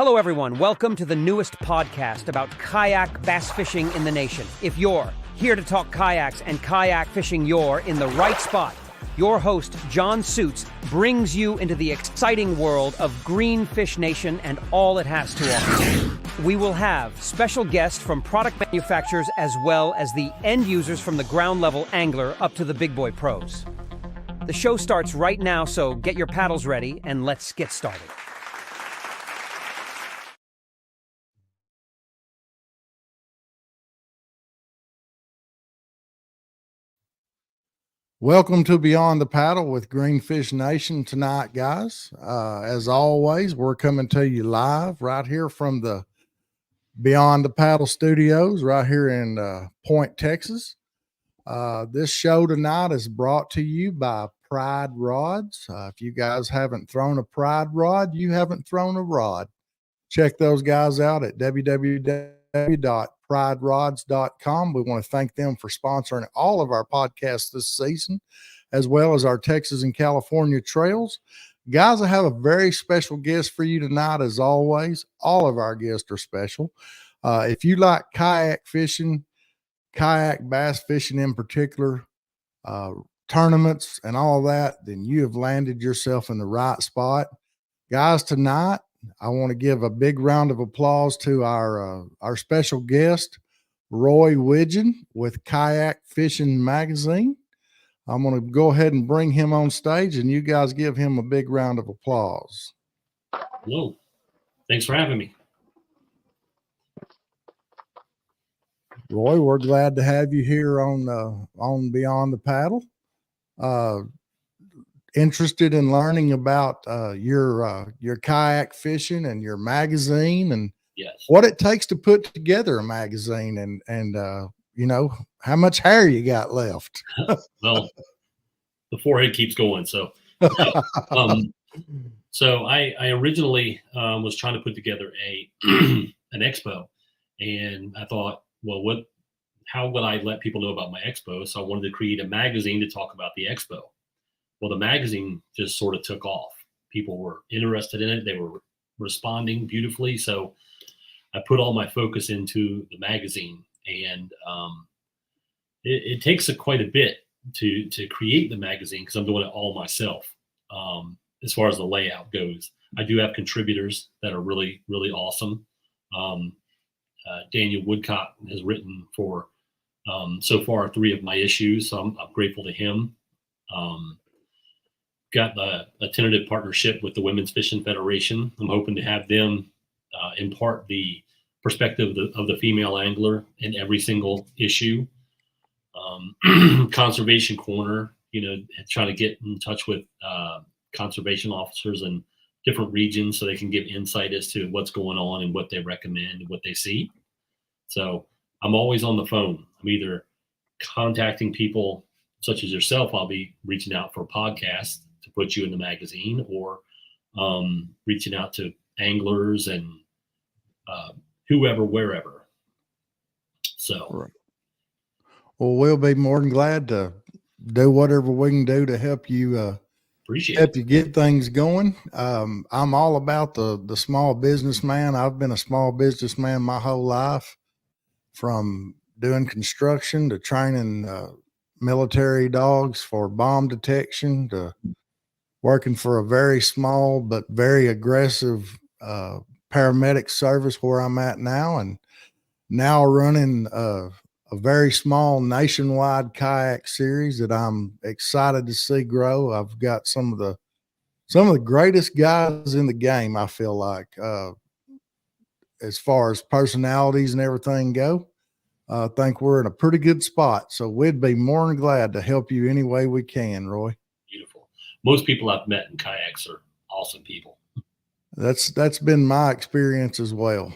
Hello, everyone. Welcome to the newest podcast about kayak bass fishing in the nation. If you're here to talk kayaks and kayak fishing, you're in the right spot. Your host, John Suits, brings you into the exciting world of Greenfish Nation and all it has to offer. We will have special guests from product manufacturers as well as the end users from the ground level angler up to the big boy pros. The show starts right now, so get your paddles ready and let's get started. Welcome to Beyond the Paddle with Greenfish Nation tonight, guys. As always, we're coming to you live right here from the Beyond the Paddle studios right here in Point, Texas. This show tonight is brought to you by Pride Rods. If you guys haven't thrown a Pride rod, you haven't thrown a rod. Check those guys out at www.priderods.com. We want to thank them for sponsoring all of our podcasts this season, as well as our Texas and California trails. Guys, I have a very special guest for you tonight. As always, all of our guests are special. If you like kayak fishing, kayak bass fishing in particular, tournaments and all that, then you have landed yourself in the right spot. Guys, tonight, I want to give a big round of applause to our special guest, Roy Widgeon with Kayak Fishing Magazine. I'm going to go ahead and bring him on stage, and you guys give him a big round of applause. Hello. Thanks for having me. Roy, we're glad to have you here on Beyond the Paddle. Interested in learning about your kayak fishing and your magazine and yes, what it takes to put together a magazine and you know, how much hair you got left. Well, the forehead keeps going. So, so I originally was trying to put together an expo, and I thought, well, how would I let people know about my expo? So I wanted to create a magazine to talk about the expo. Well, the magazine just sort of took off. People were interested in it. They were responding beautifully. So I put all my focus into the magazine, and it takes quite a bit to create the magazine because I'm doing it all myself. As far as the layout goes, I do have contributors that are really, really awesome. Daniel Woodcock has written for so far 3 of my issues, so I'm grateful to him. Got a tentative partnership with the Women's Fishing Federation. I'm hoping to have them impart the perspective of the female angler in every single issue. Conservation Corner, you know, trying to get in touch with conservation officers in different regions so they can give insight as to what's going on and what they recommend and what they see. So I'm always on the phone. I'm either contacting people such as yourself. I'll be reaching out for a podcast to put you in the magazine, or reaching out to anglers and whoever, wherever. So, right. Well, we'll be more than glad to do whatever we can do to help you appreciate you get things going. I'm all about the small businessman. I've been a small businessman my whole life, from doing construction to training military dogs for bomb detection to working for a very small but very aggressive paramedic service where I'm at now, and now running a very small nationwide kayak series that I'm excited to see grow. I've got some of the greatest guys in the game, I feel like, as far as personalities and everything go. I think we're in a pretty good spot, so we'd be more than glad to help you any way we can, Roy. Beautiful. Most people I've met in kayaks are awesome people. That's been my experience as well.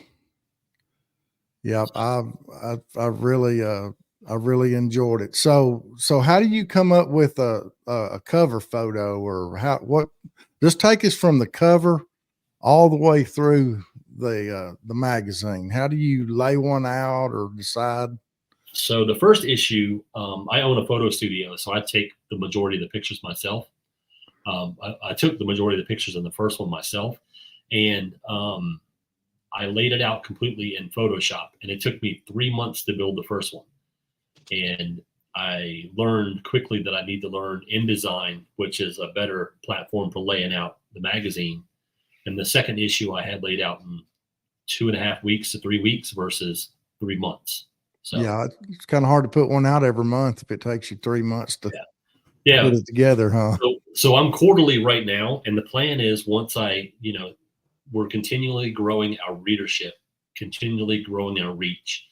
Yep, I've really enjoyed it. So how do you come up with a cover photo, or what? Just take us from the cover all the way through the magazine. How do you lay one out or decide? So the first issue, I own a photo studio, so I take the majority of the pictures myself. I took the majority of the pictures in the first one myself, and I laid it out completely in Photoshop, and it took me 3 months to build the first one. And I learned quickly that I need to learn InDesign, which is a better platform for laying out the magazine. And the second issue I had laid out in 2.5 weeks to 3 weeks versus 3 months. So Yeah, it's kind of hard to put one out every month if it takes you 3 months to yeah. put it together, huh? So I'm quarterly right now, and the plan is once we're continually growing our readership, continually growing our reach.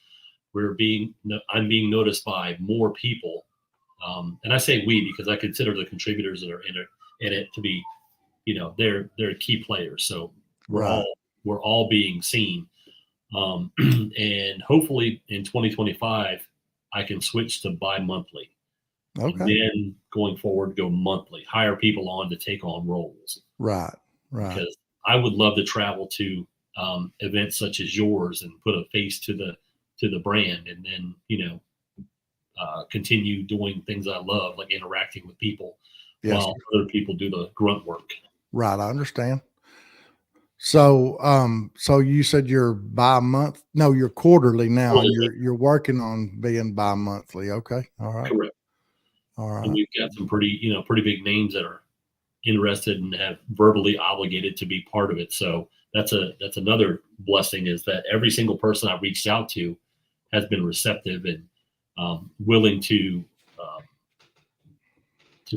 I'm being noticed by more people, and I say we because I consider the contributors that are in it to be, they're key players. So Right. we're all being seen, and hopefully in 2025 I can switch to bi-monthly, and Okay. then going forward go monthly, hire people on to take on roles. Right. Right. Because I would love to travel to events such as yours and put a face to the brand, and then continue doing things I love, like interacting with people, Yes. while other people do the grunt work. Right. I understand. So, so you said you're bi-month? No, you're quarterly now, and you're working on being bi-monthly. Okay. All right. Correct. All And right. we've got some pretty big names that are interested and have verbally obligated to be part of it. So that's another blessing, is that every single person I've reached out to has been receptive and willing to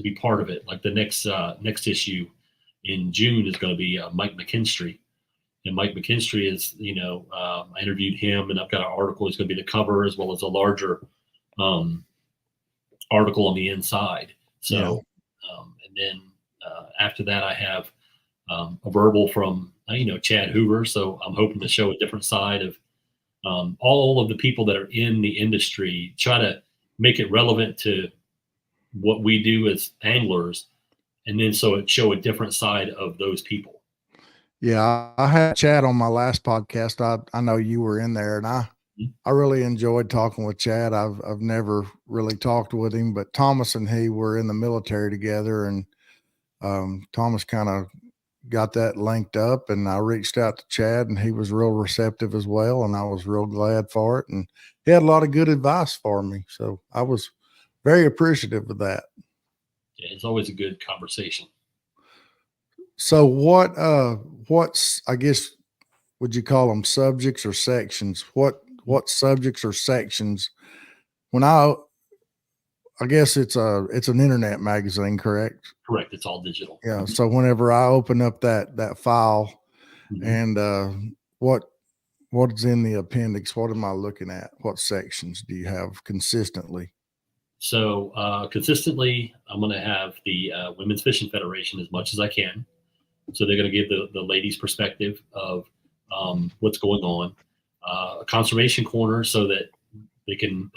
be part of it. Like the next issue in June is going to be Mike McKinstry, and Mike McKinstry is I interviewed him, and I've got an article. It's going to be the cover as well as a larger article on the inside. So and then after that, I have a verbal from Chad Hoover. So I'm hoping to show a different side of all of the people that are in the industry, try to make it relevant to what we do as anglers, and then so it show a different side of those people. Yeah, I had Chad on my last podcast. I know you were in there, and I really enjoyed talking with Chad. I've never really talked with him, but Thomas and he were in the military together, and Thomas kind of got that linked up, and I reached out to Chad, and he was real receptive as well, and I was real glad for it, and he had a lot of good advice for me, so I was very appreciative of that. Yeah, it's always a good conversation. So what's, I guess, would you call them subjects or sections? What subjects or sections? When I guess it's an internet magazine, correct? Correct. It's all digital. Yeah. So whenever I open up that file, Mm-hmm. and what's in the appendix, what am I looking at? What sections do you have consistently? So consistently, I'm going to have the Women's Fishing Federation as much as I can. So they're going to give the ladies' perspective of what's going on. A conservation corner, so that they can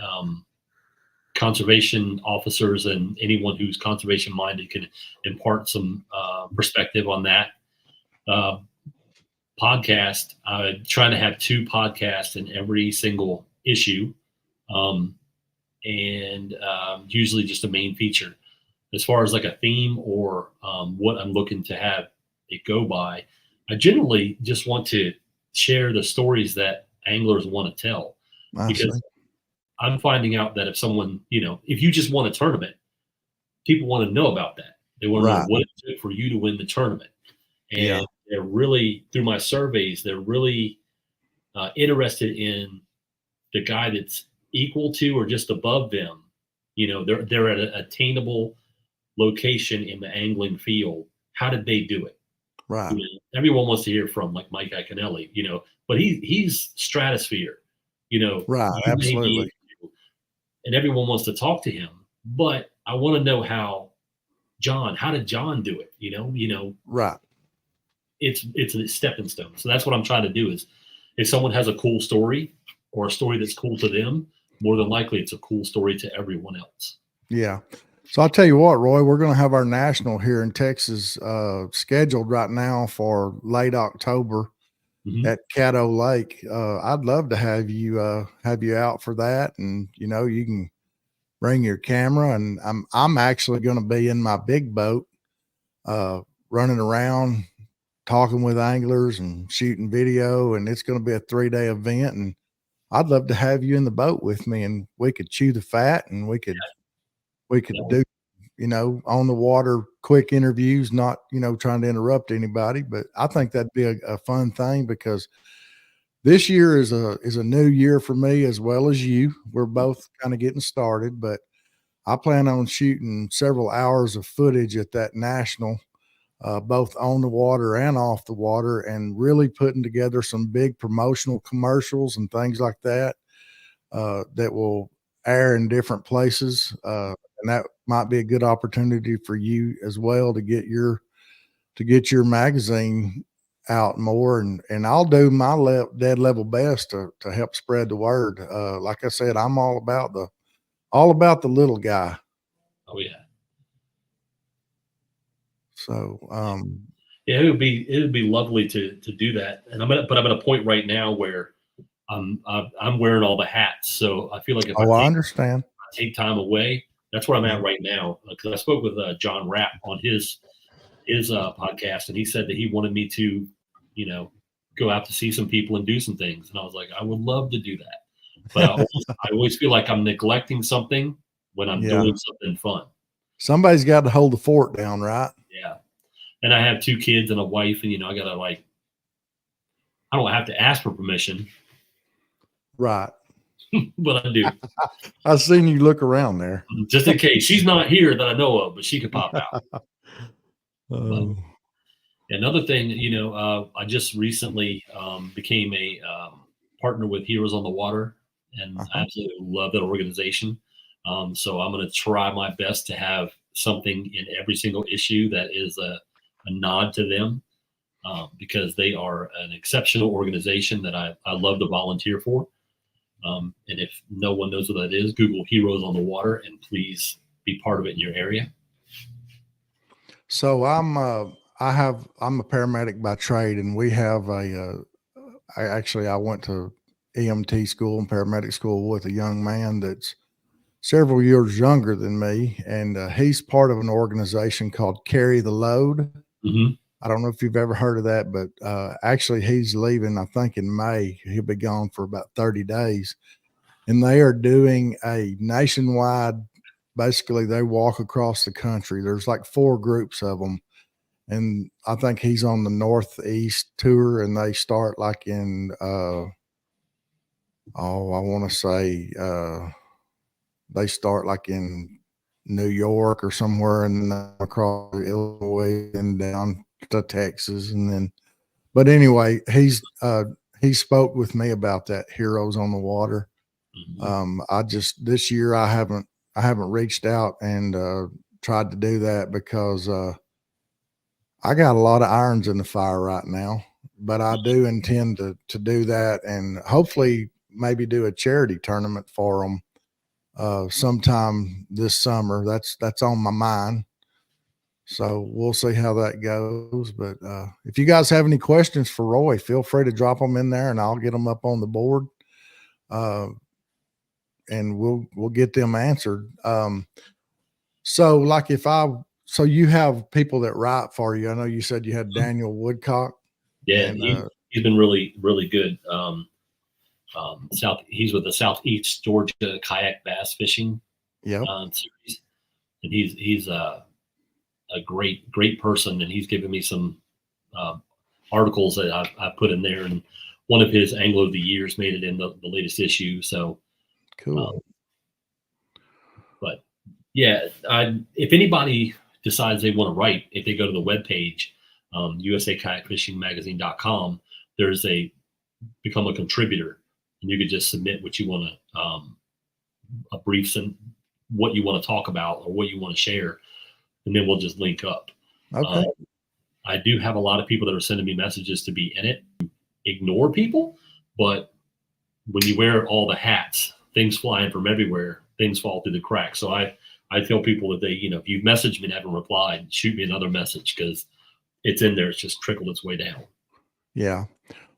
conservation officers and anyone who's conservation minded can impart some perspective on that. Podcast, I try to have 2 podcasts in every single issue, and usually just a main feature. As far as like a theme or what I'm looking to have it go by, I generally just want to share the stories that anglers want to tell, because I'm finding out that if someone, if you just won a tournament, people want to know about that. They want to know what it took for you to win the tournament. And they're really, through my surveys, they're really interested in the guy that's equal to or just above them. They're at an attainable location in the angling field. How did they do it? Right. Everyone wants to hear from like Mike Iaconelli, but he's stratosphere, Right. Absolutely. And everyone wants to talk to him. But I want to know how did John do it? Right. It's a stepping stone. So that's what I'm trying to do, is if someone has a cool story or a story that's cool to them, more than likely it's a cool story to everyone else. Yeah. So I'll tell you what, Roy, we're going to have our national here in Texas scheduled right now for late October at Caddo Lake. I'd love to have you out for that, and you can bring your camera, and I'm actually going to be in my big boat running around talking with anglers and shooting video, and it's going to be a 3-day event. And I'd love to have you in the boat with me, and we could chew the fat, and we could do, on the water, quick interviews, not, trying to interrupt anybody. But I think that'd be a fun thing, because this year is a new year for me as well as you. We're both kind of getting started, but I plan on shooting several hours of footage at that national, both on the water and off the water, and really putting together some big promotional commercials and things like that, that will air in different places. And that might be a good opportunity for you as well to get your magazine out more. And I'll do my dead level best to help spread the word. Like I said, I'm all about the little guy. Oh yeah. So, Yeah, it would be lovely to do that. And I'm at a point right now where I'm wearing all the hats. So I feel like if I understand. I take time away, that's where I'm Yeah. at right now. Because I spoke with John Rapp on his podcast, and he said that he wanted me to, go out to see some people and do some things. And I was like, I would love to do that, but I always feel like I'm neglecting something when I'm Yeah. doing something fun. Somebody's got to hold the fort down, right? Yeah. And I have 2 kids and a wife, and I gotta, I don't have to ask for permission, Right. but I do, I've seen you look around there. just in case. She's not here that I know of, but she could pop out. Oh, Another thing, I just recently became a partner with Heroes on the Water, and I absolutely love that organization. So I'm going to try my best to have something in every single issue that is a nod to them, because they are an exceptional organization that I love to volunteer for. And if no one knows what that is, Google Heroes on the Water and please be part of it in your area. So I'm a paramedic by trade, and we have I went to EMT school and paramedic school with a young man that's several years younger than me, and he's part of an organization called Carry the Load. Mm-hmm. I don't know if you've ever heard of that, but actually he's leaving, I think, in May. He'll be gone for about 30 days. And they are doing a nationwide, basically they walk across the country. There's like 4 groups of them. And I think he's on the Northeast tour, and they start like in, I want to say, they start like in New York or somewhere, and across Illinois and down to Texas. And then, but anyway, he spoke with me about that Heroes on the Water. Mm-hmm. This year I haven't reached out and tried to do that, because I got a lot of irons in the fire right now, but I do intend to do that, and hopefully maybe do a charity tournament for them sometime this summer. That's on my mind. So we'll see how that goes. But if you guys have any questions for Roy, feel free to drop them in there, and I'll get them up on the board. And we'll get them answered. So like so you have people that write for you. I know you said you had Daniel Woodcock. Yeah, and, he's been really, really good. He's with the Southeast Georgia Kayak Bass Fishing series, and he's a great person, and he's given me some articles that I put in there, and one of his Anglo of the Years made it in the latest issue. So cool. But yeah, if anybody decides they want to write, if they go to the webpage, usakayakfishingmagazine.com, there's become a contributor, and you could just submit what you want to, a brief, what you want to talk about or what you want to share, and then we'll just link up. Okay. I do have a lot of people that are sending me messages to be in it. Ignore people, but when you wear all the hats, things flying from everywhere, things fall through the cracks. So I tell people that if you've messaged me and haven't replied, shoot me another message, because it's in there. It's just trickled its way down. Yeah.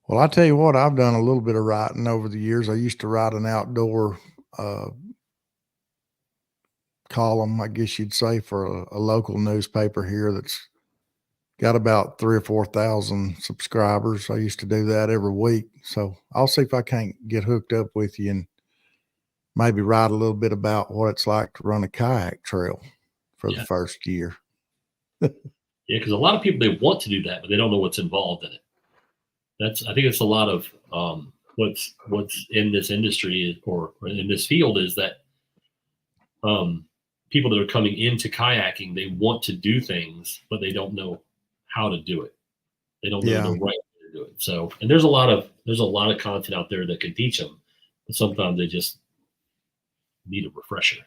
Well, I tell you what, I've done a little bit of writing over the years. I used to write an outdoor column, I guess you'd say, for a local newspaper here that's got about 3 or 4,000 subscribers. I used to do that every week. So I'll see if I can't get hooked up with you and maybe write a little bit about what it's like to run a kayak trail for the Yeah. first year. Yeah, because a lot of people, they want to do that, but they don't know what's involved in it. I think it's a lot of what's in this industry or in this field is that people that are coming into kayaking, they want to do things, but they don't know how to do it. They don't know the right way to do it. So, and there's a lot of content out there that can teach them, but sometimes they just need a refresher.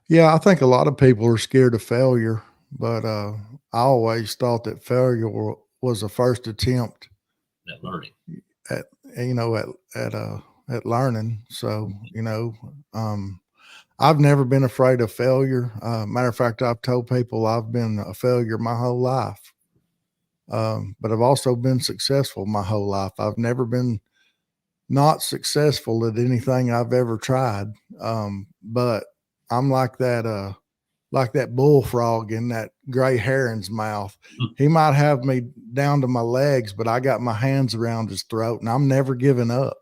Yeah, I think a lot of people are scared of failure, but I always thought that failure was a first attempt That learning. at at learning. So I've never been afraid of failure. Matter of fact, I've told people I've been a failure my whole life, but I've also been successful my whole life. I've never been not successful at anything I've ever tried. But I'm like that bullfrog in that gray heron's mouth. He might have me down to my legs, but I got my hands around his throat, and I'm never giving up.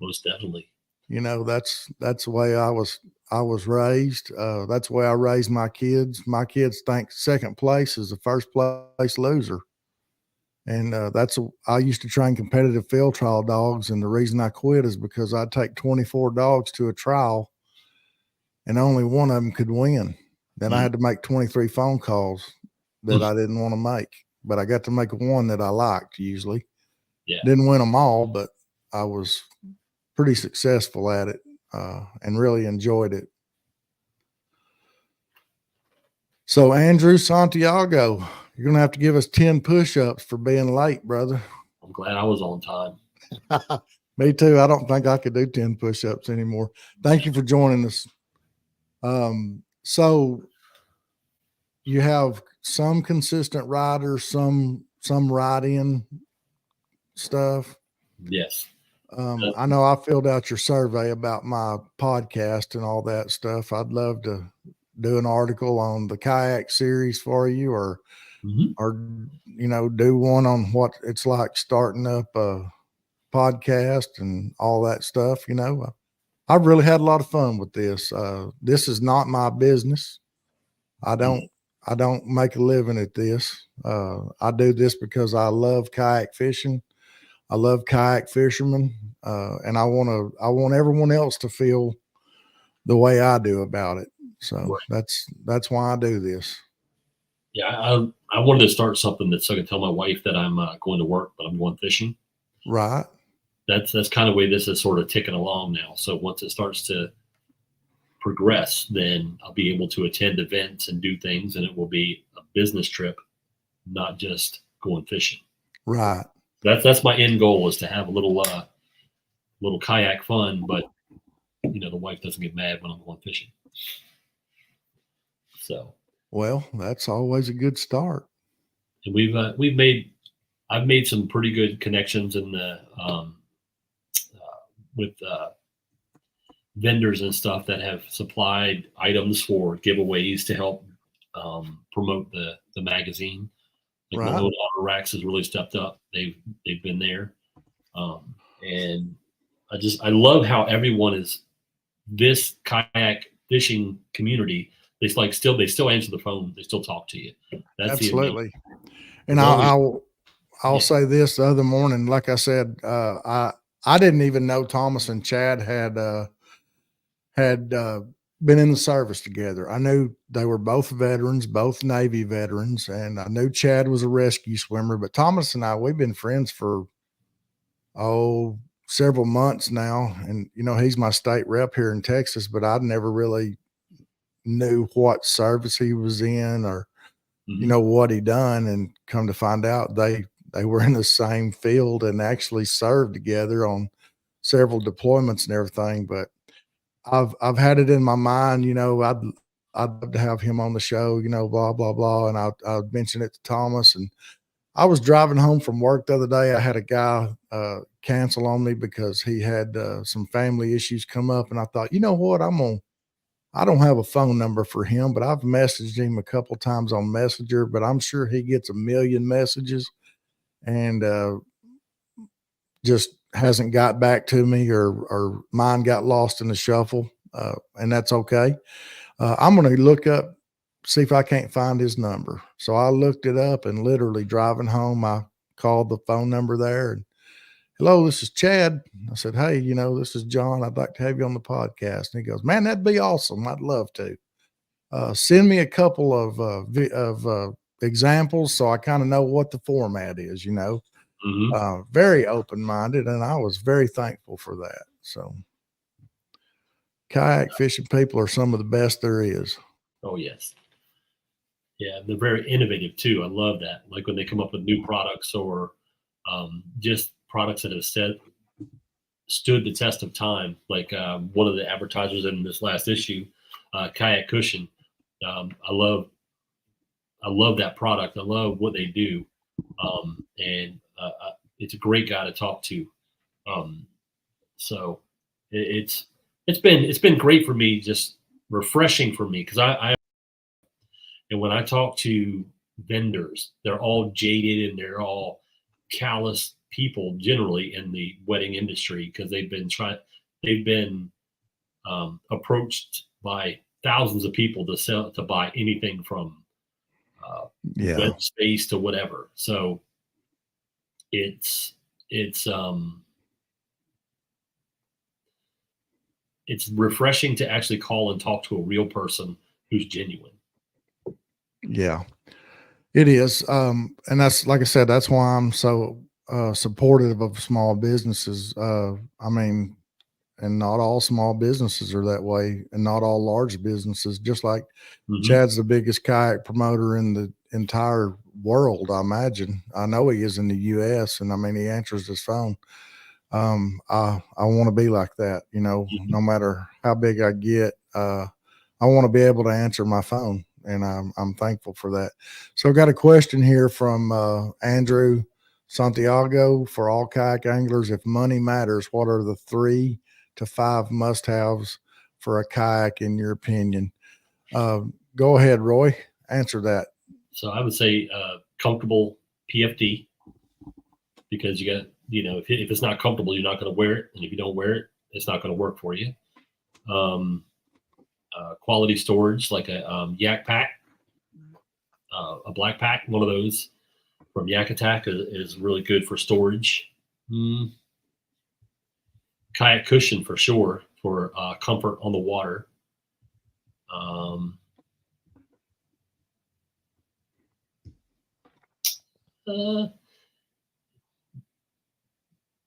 Most definitely. That's the way I was raised. That's the way I raised my kids. My kids think second place is the first place loser. And I used to train competitive field trial dogs. And the reason I quit is because I'd take 24 dogs to a trial and only one of them could win. Then I had to make 23 phone calls that I didn't want to make, but I got to make one that I liked usually. Yeah. Didn't win them all, but I was pretty successful at it and really enjoyed it. So Andrew Santiago, you're going to have to give us 10 push-ups for being late, brother. I'm glad I was on time. Me too. I don't think I could do 10 push-ups anymore. Thank you for joining us. So you have some consistent riders, some ride-in stuff. Yes. I know I filled out your survey about my podcast and all that stuff. I'd love to do an article on the kayak series for you, or do one on what it's like starting up a podcast and all that stuff. I've really had a lot of fun with this. This is not my business. I don't make a living at this. I do this because I love kayak fishing. I love kayak fishermen, and I want everyone else to feel the way I do about it. So that's why I do this. Yeah, I wanted to start something that's so I can tell my wife that I'm going to work, but I'm going fishing. Right. That's kind of the way this is sort of ticking along now. So once it starts to progress, then I'll be able to attend events and do things, and it will be a business trip, not just going fishing. Right. That's my end goal, is to have a little kayak fun, but the wife doesn't get mad when I'm going fishing. So, well, that's always a good start. And I've made some pretty good connections in the with vendors and stuff that have supplied items for giveaways to help promote the magazine. Like right. Malone Auto Racks has really stepped up. They've been there, and I love how everyone is this kayak fishing community. They still answer the phone. They still talk to you. That's absolutely. And I'll say this: the other morning, like I said, I didn't even know Thomas and Chad had been in the service together. I knew they were both veterans, both Navy veterans, and I knew Chad was a rescue swimmer. But Thomas and we've been friends for several months now, and he's my state rep here in Texas. But I never really knew what service he was in, or what he done. And come to find out, they were in the same field and actually served together on several deployments and everything. But I've had it in my mind, I'd love to have him on the show, blah, blah, blah. And I mentioned it to Thomas, and I was driving home from work the other day. I had a guy cancel on me because he had some family issues come up. And I thought, you know what, I'm going I don't have a phone number for him, but I've messaged him a couple times on Messenger, but I'm sure he gets a million messages and just hasn't got back to me, or mine got lost in the shuffle. And that's okay. I'm going to look up, see if I can't find his number. So I looked it up, and literally driving home, I called the phone number there and, hello, this is Chad. I said, hey, this is John. I'd like to have you on the podcast. And he goes, man, that'd be awesome. I'd love to. Send me a couple of examples so I kind of know what the format is, very open-minded, and I was very thankful for that. So kayak fishing people are some of the best there is. Oh, yes. Yeah, they're very innovative too. I love that. Like when they come up with new products, or just products that have stood the test of time. Like one of the advertisers in this last issue, Kayak Cushion. I love that product. I love what they do, and it's a great guy to talk to. So it's been great for me, just refreshing for me, because and when I talk to vendors, they're all jaded and they're all callous people generally in the wedding industry, because they've been approached by thousands of people to buy anything from web space to whatever. So it's refreshing to actually call and talk to a real person who's genuine. Yeah, it is. And that's, like I said, that's why I'm so supportive of small businesses. I mean, and not all small businesses are that way, and not all large businesses. Just like Chad's the biggest kayak promoter in the entire world, I imagine. I know he is in the U.S., and I mean, he answers his phone. I want to be like that, no matter how big I get. I want to be able to answer my phone, and I'm thankful for that. So I've got a question here from Andrew Santiago. For all kayak anglers, if money matters, what are the 3 to 5 must-haves for a kayak in your opinion? Go ahead, Roy, answer that. So I would say comfortable PFD, because you got, if it's not comfortable, you're not going to wear it. And if you don't wear it, it's not going to work for you. Quality storage, like a Yak Pack, a black pack, one of those from Yak Attack is really good for storage. Kayak Cushion for sure, for comfort on the water.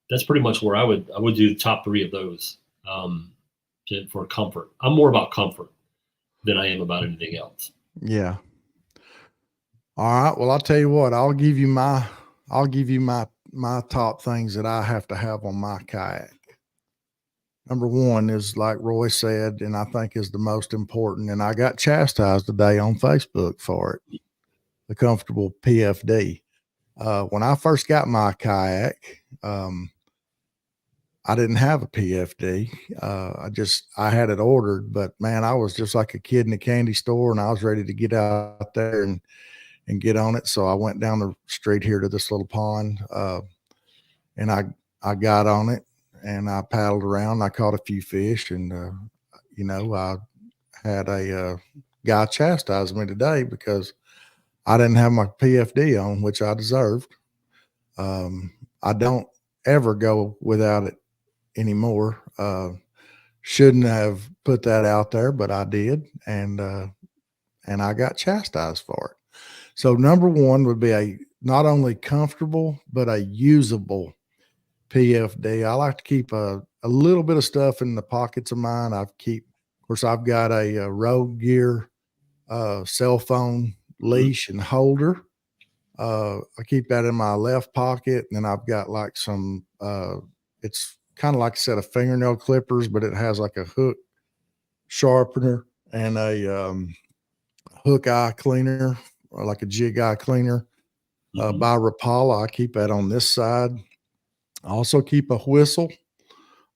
That's pretty much where I would do the top 3 of those for comfort. I'm more about comfort than I am about anything else. Yeah. All right. Well, I'll tell you what, I'll give you my top things that I have to have on my kayak. Number 1 is, like Roy said, and I think is the most important, and I got chastised today on Facebook for it, the comfortable PFD. When I first got my kayak, I didn't have a PFD. I had it ordered, but man, I was just like a kid in a candy store, and I was ready to get out there and get on it. So I went down the street here to this little pond, and I got on it, and I paddled around. I caught a few fish, and I had a guy chastise me today because I didn't have my PFD on, which I deserved. I don't ever go without it anymore. Shouldn't have put that out there, but I did, and I got chastised for it. So number 1 would be a not only comfortable but a usable PFD. I like to keep a little bit of stuff in the pockets of mine. Of course, I've got a Road Gear cell phone leash and holder. I keep that in my left pocket, and then I've got like some. It's kind of like a set of fingernail clippers, but it has like a hook sharpener and a hook eye cleaner, or like a jig eye cleaner by Rapala. I keep that on this side. I also keep a whistle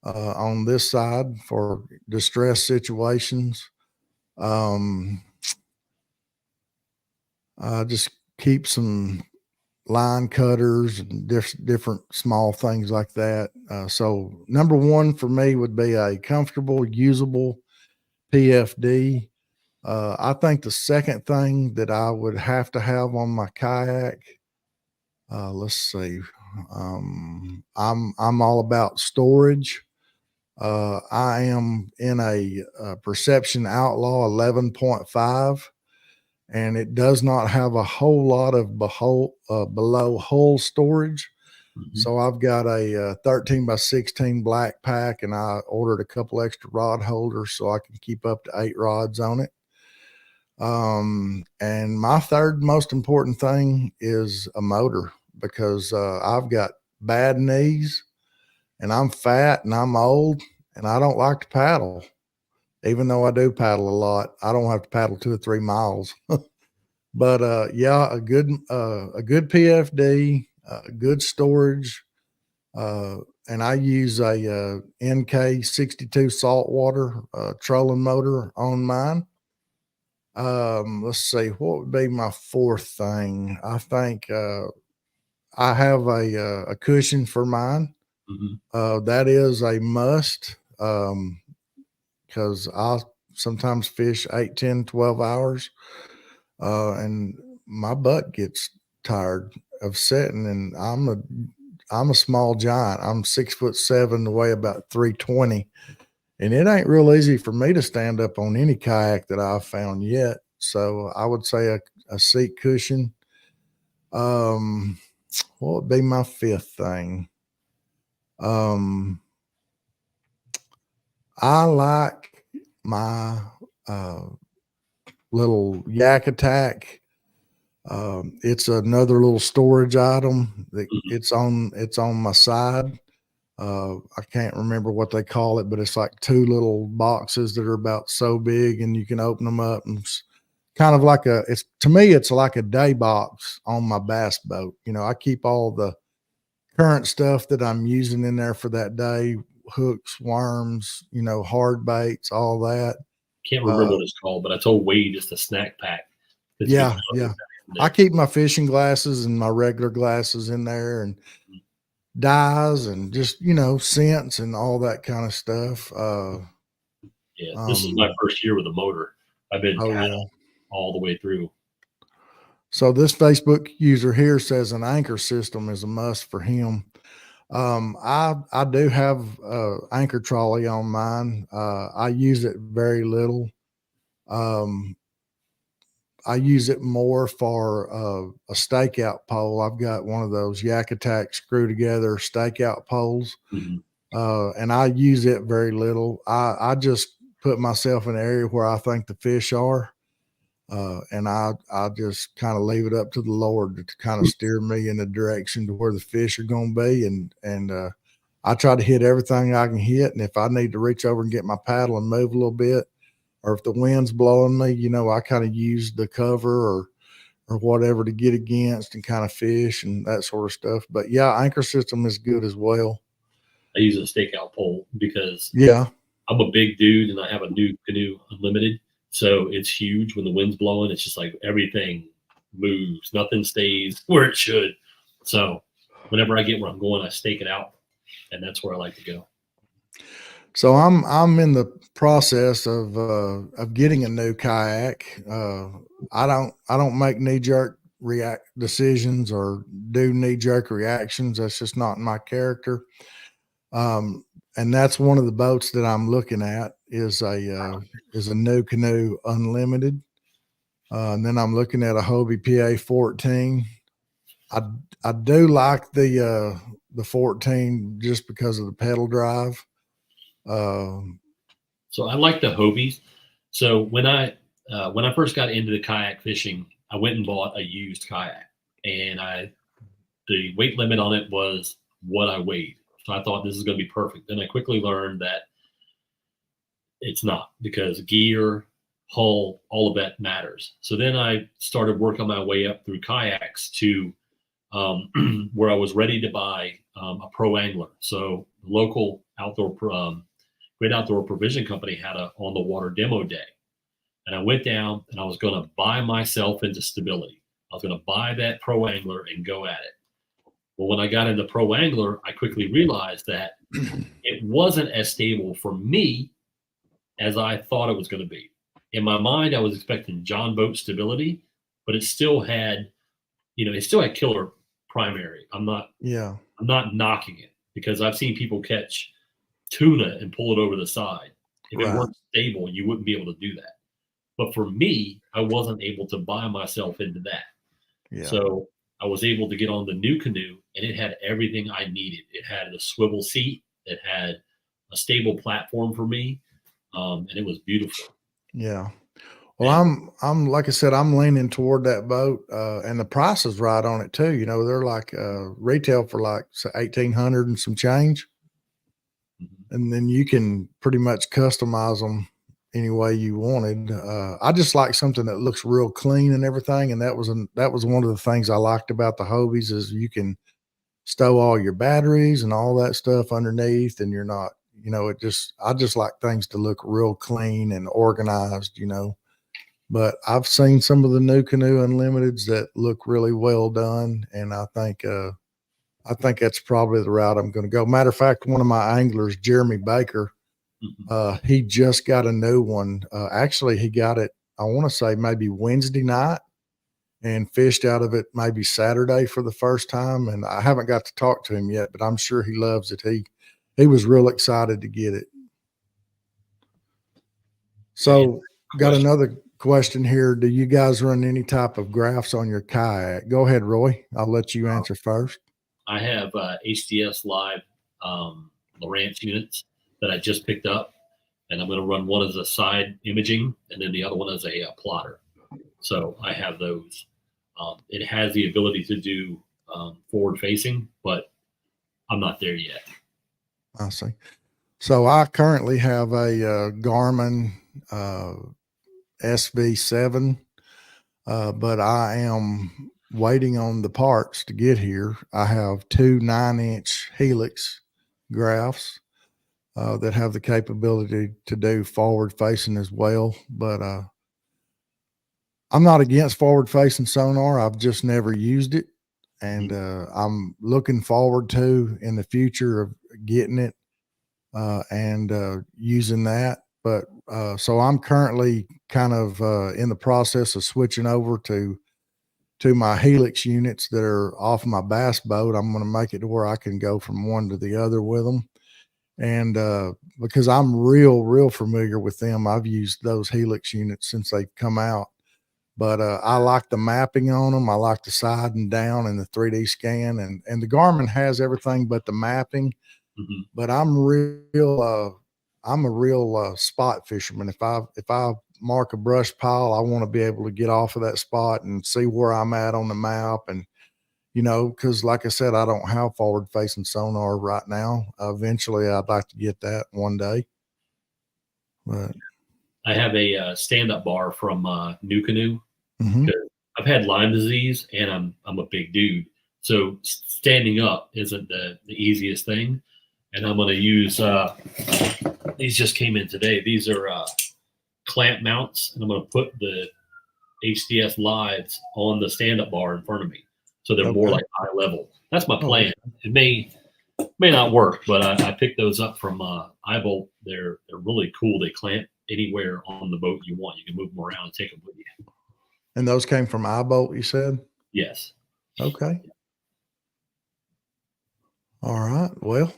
on this side for distress situations. Just keep some line cutters and different small things like that. So number one for me would be a comfortable, usable PFD. I think the second thing that I would have to have on my kayak, let's see, I'm all about storage. I am in a Perception Outlaw 11.5, and it does not have a whole lot of below hull storage. Mhm. So I've got a 13 by 16 black pack, and I ordered a couple extra rod holders so I can keep up to 8 rods on it. And my third most important thing is a motor, because I've got bad knees and I'm fat and I'm old and I don't like to paddle. Even though I do paddle a lot, I don't have to paddle 2 or 3 miles. But yeah, a good PFD, good storage, and I use a NK62 saltwater trolling motor on mine. Let's see, what would be my fourth thing? I think I have a cushion for mine. Mhm. That is a must, because I sometimes fish 8, 10, 12 hours, and my butt gets tired of sitting. And I'm a small giant. I'm 6'7", weigh about 320. And it ain't real easy for me to stand up on any kayak that I've found yet. So I would say a seat cushion. Um, what would be my fifth thing? I like my uh, little Yak Attack. It's another little storage item that Mhm. it's on my side. I can't remember what they call it, but it's like 2 little boxes that are about so big, and you can open them up, and it's kind of like it's, to me, it's like a day box on my bass boat. I keep all the current stuff that I'm using in there for that day: hooks, worms, hard baits, all that. Can't remember Uh, what it's called, but I told Wade it's the snack pack that you can yeah, put yeah. everything in I there. keep my fishing glasses and my regular glasses in there, and dyes, and just scents and all that kind of stuff. Yeah, this is my Um, first year with a motor. I've been oh yeah. paddle all the way through. So this Facebook user here says an anchor system is a must for him. I do have anchor trolley on mine. I use it very little. Um, I use it more for a stakeout pole. I've got one of those Yak Attack screw together stakeout poles, Mhm. and I use it very little. I just put myself in an area where I think the fish are, and I just kind of leave it up to the Lord to kind of steer me in the direction to where the fish are going to be, and I try to hit everything I can hit. And if I need to reach over and get my paddle and move a little bit, or if the wind's blowing me, I kind of use the cover or whatever to get against and kind of fish and that sort of stuff. But yeah, anchor system is good as well. I use a stakeout pole because Yeah. I'm a big dude and I have a new canoe unlimited. So it's huge when the wind's blowing. It's just like everything moves, nothing stays where it should. So whenever I get where I'm going, I stake it out, and that's where I like to go. So I'm in the process of getting a new kayak. I don't make knee jerk react decisions or do knee jerk reactions. That's just not in my character. Um, and that's one of the boats that I'm looking at is a new canoe unlimited. And then I'm looking at a Hobie PA 14. I I do like the 14 just because of the pedal drive. Um, So I like the Hobies. So when I first got into the kayak fishing, I went and bought a used kayak, and the weight limit on it was what I weighed. So I thought this is going to be perfect. Then I quickly learned that it's not, because gear, hull, all of that matters. So then I started working my way up through kayaks to where I was ready to buy a pro angler. So the local Great Outdoor Provision Company had a on the water demo day. And I went down and I was going to buy myself into stability. I was going to buy that pro angler and go at it. Well, when I got into pro angler, I quickly realized that it wasn't as stable for me as I thought it was going to be. In my mind, I was expecting John boat stability, but it still had, it still had killer primary. I'm not knocking it, because I've seen people catch tuna and pull it over the side. If it weren't stable, you wouldn't be able to do that. But for me, I wasn't able to buy myself into that. Yeah. So I was able to get on the new canoe, and it had everything I needed. It had a swivel seat. It had a stable platform for me. And it was beautiful. Yeah. Well, I'm like I said, I'm leaning toward that boat, and the price is right on it too. They're like retail for like 1,800 and some change, and then you can pretty much customize them any way you wanted. I just like something that looks real clean and everything, and that was one of the things I liked about the Hobies is you can stow all your batteries and all that stuff underneath, and you're not, I just like things to look real clean and organized, But I've seen some of the new Canoe Unlimiteds that look really well done, and I think that's probably the route I'm going to go. Matter of fact, one of my anglers, Jeremy Baker, he just got a new one. Actually, he got it, I want to say maybe Wednesday night, and fished out of it maybe Saturday for the first time. And I haven't got to talk to him yet, but I'm sure he loves it. He was real excited to get it. So got another question here. Do you guys run any type of graphs on your kayak? Go ahead, Roy. I'll let you answer first. I have HDS Live Lowrance units that I just picked up, and I'm going to run one as a side imaging and then the other one as a plotter. So I have those. It has the ability to do forward facing, but I'm not there yet. I see. So I currently have a Garmin SV7, but I am waiting on the parts to get here. I have two 9-inch Helix graphs that have the capability to do forward facing as well. But I'm not against forward facing sonar. I've just never used it. And I'm looking forward to in the future of getting it and using that. But so I'm currently kind of in the process of switching over to my Helix units that are off my bass boat. I'm going to make it to where I can go from one to the other with them. And because I'm real familiar with them, I've used those Helix units since they've come out. But I like the mapping on them. I like the side and down and the 3D scan, and the Garmin has everything but the mapping. But I'm a real spot fisherman. If I mark a brush pile, I want to be able to get off of that spot and see where I'm at on the map. And, because like I said, I don't have forward facing sonar right now. Eventually I'd like to get that one day. But I have a stand-up bar from New Canoe. Mm-hmm. I've had Lyme disease, and I'm a big dude, so standing up isn't the easiest thing. And I'm going to use these just came in today. These are clamp mounts, and I'm going to put the HDS Lives on the stand-up bar in front of me, so they're more like eye level. That's my plan. It may not work, but I picked those up from iBolt. They're really cool. They clamp anywhere on the boat you want. You can move them around and take them with you. And those came from iBolt, you said? Yes. Okay. All right. Well,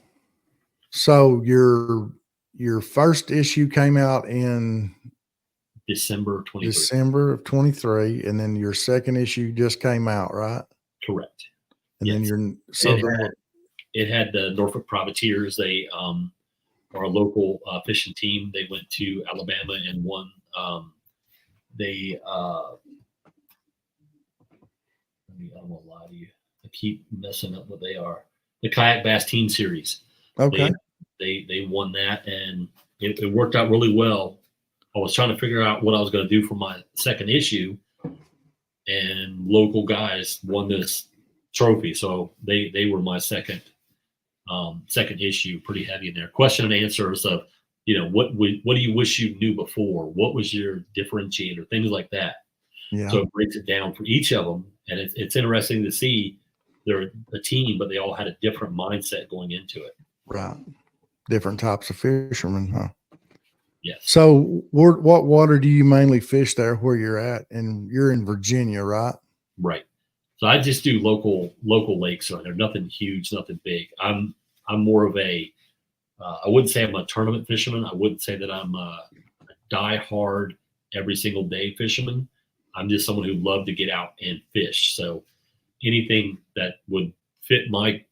so your first issue came out in December 23. December of 23, and then your second issue just came out, right? Correct. And then it had the Norfolk Privateers. They are a local fishing team. They went to Alabama and won. I don't want to lie to you. I keep messing up what they are. The Kayak Bass Teen Series. Okay. They won that, and it worked out really well. I was trying to figure out what I was going to do for my second issue, and local guys won this trophy. So they were my second issue, pretty heavy in there. Question and answers of, what do you wish you knew before? What was your differentiator? Things like that. Yeah. So it breaks it down for each of them, and it's interesting to see they're a team, but they all had a different mindset going into it. Right. Different types of fishermen, huh? Yes. So what water do you mainly fish there where you're at? And you're in Virginia, right? Right. So I just do local lakes. So they're nothing huge, nothing big. I'm more of a I wouldn't say I'm a tournament fisherman. I wouldn't say that I'm a die-hard every single day fisherman. I'm just someone who loved to get out and fish. So anything that would fit my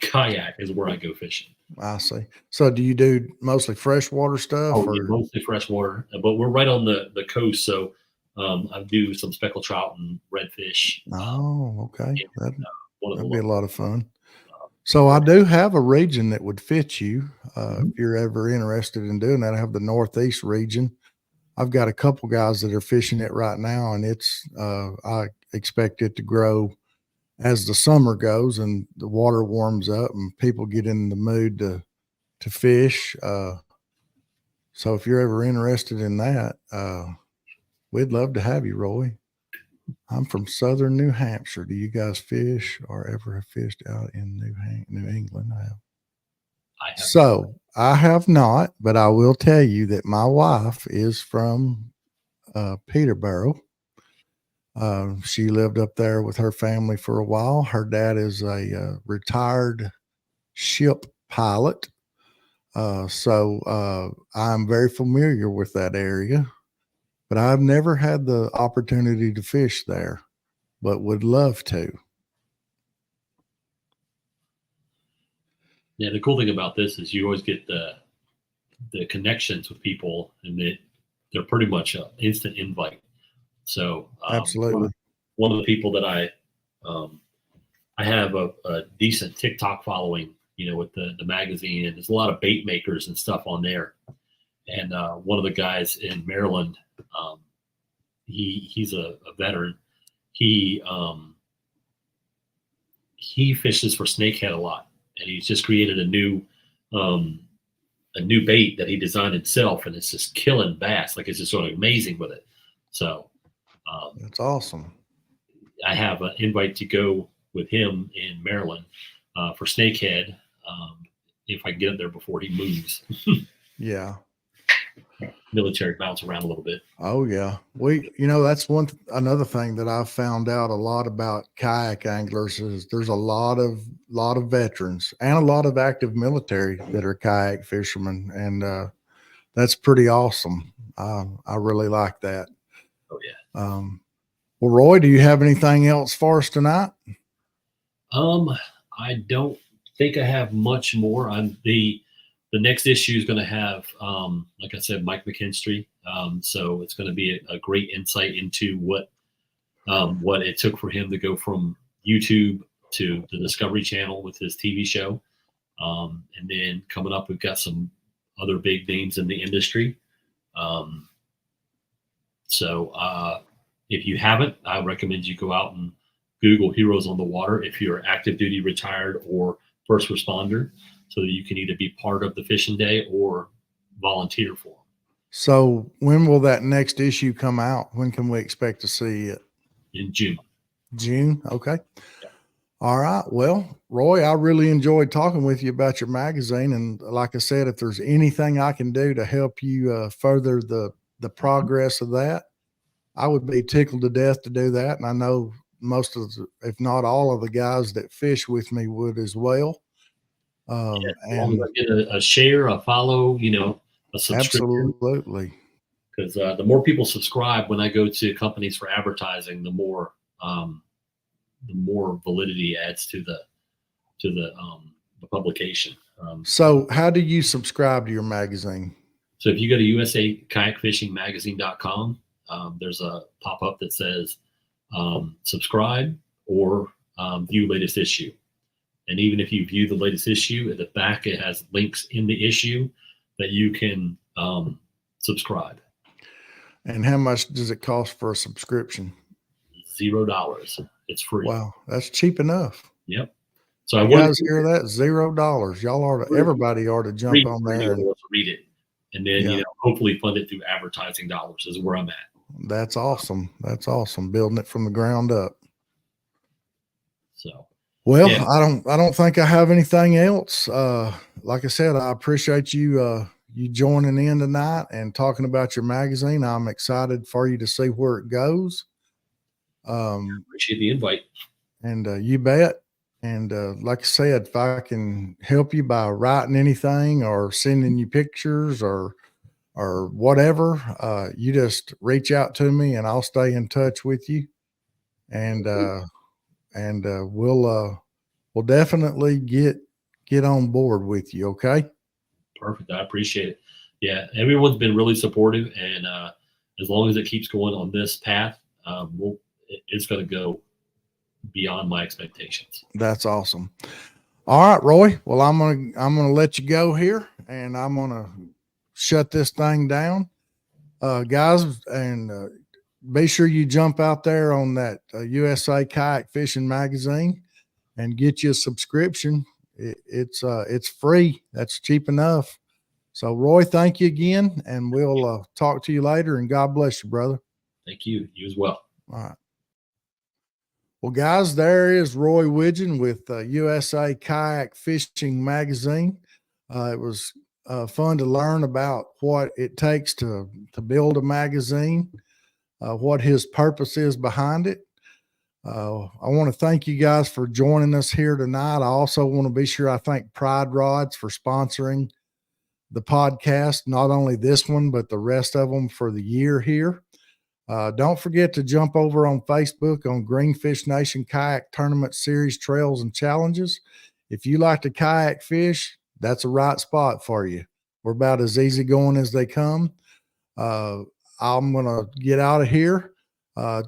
kayak is where I go fishing. I see. So do you do mostly freshwater stuff Oh, or? yeah, mostly freshwater, but we're right on the coast, so I do some speckled trout and redfish. Oh, okay. One of the That'd be a lot of fun. uh, So I do have a region that would fit you Mhm. if you're ever interested in doing that. I have the Northeast region. I've got a couple guys that are fishing it right now, and it's I expect it to grow as the summer goes and the water warms up and people get in the mood to fish. So if you're ever interested in that, we'd love to have you, Roy. I'm from Southern New Hampshire. Do you guys fish or ever have fished out in New England? I have So I have not, but I will tell you that my wife is from Peterborough. She lived up there with her family for a while. Her dad is a retired ship pilot. So I'm very familiar with that area, but I've never had the opportunity to fish there, but would love to. Yeah, the cool thing about this is you always get the connections with people, and they're pretty much an instant invite. So Absolutely. one of the people that I have a decent TikTok following, with the magazine, and there's a lot of bait makers and stuff on there. And one of the guys in Maryland, he's a veteran. He fishes for snakehead a lot, and he's just created a new bait that he designed himself, and it's just killing bass. Like, it's just sort of amazing with it. So That's awesome. I have an invite to go with him in Maryland for snakehead, if I can get up there before he moves. Yeah. Military bounce around a little bit. Oh yeah. That's another thing that I've found out a lot about kayak anglers is there's a lot of veterans and a lot of active military that are kayak fishermen. And that's pretty awesome. I really like that. Oh yeah. Well, Roy, do you have anything else for us tonight? I don't think I have much more. The next issue is going to have, like I said, Mike McKinstry. So it's going to be a great insight into what it took for him to go from YouTube to the Discovery Channel with his TV show. And then coming up, we've got some other big names in the industry. So if you haven't, I recommend you go out and Google Heroes on the Water if you're active duty, retired, or first responder, so that you can either be part of the fishing day or volunteer for them. So when will that next issue come out? When can we expect to see it? In June. June? Okay. Yeah. All right. Well, Roy, I really enjoyed talking with you about your magazine. And like I said, if there's anything I can do to help you further the progress of that, I would be tickled to death to do that. And I know most of if not all of the guys that fish with me would as well. As long as I get a share, a follow, a subscription. Absolutely. Because the more people subscribe when I go to companies for advertising, the more validity adds to the publication. So how do you subscribe to your magazine? So if you go to usakayakfishingmagazine.com, there's a pop-up that says subscribe or view latest issue. And even if you view the latest issue, at the back it has links in the issue that you can subscribe. And how much does it cost for a subscription? $0. It's free. Wow, that's cheap enough. Yep. So you guys hear that? $0. Y'all everybody ought to jump on there and read it. and then Yeah. hopefully fund it through advertising dollars is where I'm at. That's awesome. That's awesome. Building it from the ground up. So, Well, yeah. I don't think I have anything else. Like I said, I appreciate you joining in tonight and talking about your magazine. I'm excited for you to see where it goes. Appreciate the invite. And you bet. And like I said, if I can help you by writing anything or sending you pictures or whatever, you just reach out to me and I'll stay in touch with you. And we'll definitely get on board with you. Okay. Perfect. I appreciate it. Yeah, everyone's been really supportive, and as long as it keeps going on this path, it's going to go beyond my expectations. That's awesome. All right, Roy. Well, I'm gonna let you go here, and I'm gonna shut this thing down, guys. And be sure you jump out there on that USA Kayak Fishing magazine and get you a subscription. It's free. That's cheap enough. So, Roy, thank you again, and we'll talk to you later. And God bless you, brother. Thank you. You as well. All right. Well, guys, there is Roy Widgeon with USA Kayak Fishing Magazine. It was fun to learn about what it takes to build a magazine, what his purpose is behind it. I want to thank you guys for joining us here tonight. I also want to be sure I thank Pride Rods for sponsoring the podcast, not only this one, but the rest of them for the year here. Don't forget to jump over on Facebook on Greenfish Nation Kayak Tournament Series Trails and Challenges. If you like to kayak fish, that's a right spot for you. We're about as easygoing as they come. I'm going to get out of here.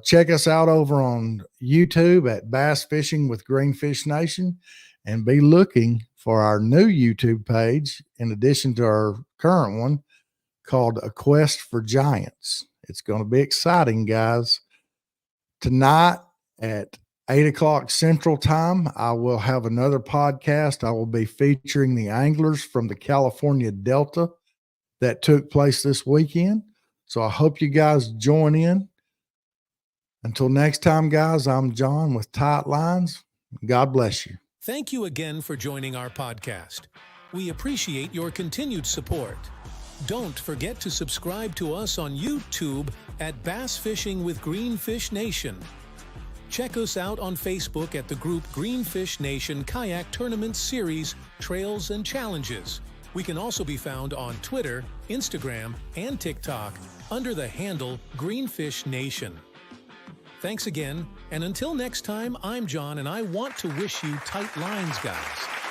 Check us out over on YouTube at Bass Fishing with Greenfish Nation, and be looking for our new YouTube page in addition to our current one called A Quest for Giants. It's going to be exciting, guys. Tonight at 8:00 Central Time, I will have another podcast. I will be featuring the anglers from the California Delta that took place this weekend. So I hope you guys join in. Until next time, guys, I'm John with Tight Lines. God bless you. Thank you again for joining our podcast. We appreciate your continued support. Don't forget to subscribe to us on YouTube at Bass Fishing with Greenfish Nation. Check us out on Facebook at the group Greenfish Nation Kayak Tournament Series Trails and Challenges. We can also be found on Twitter, Instagram, and TikTok under the handle Greenfish Nation. Thanks again, and until next time, I'm John, and I want to wish you tight lines, guys.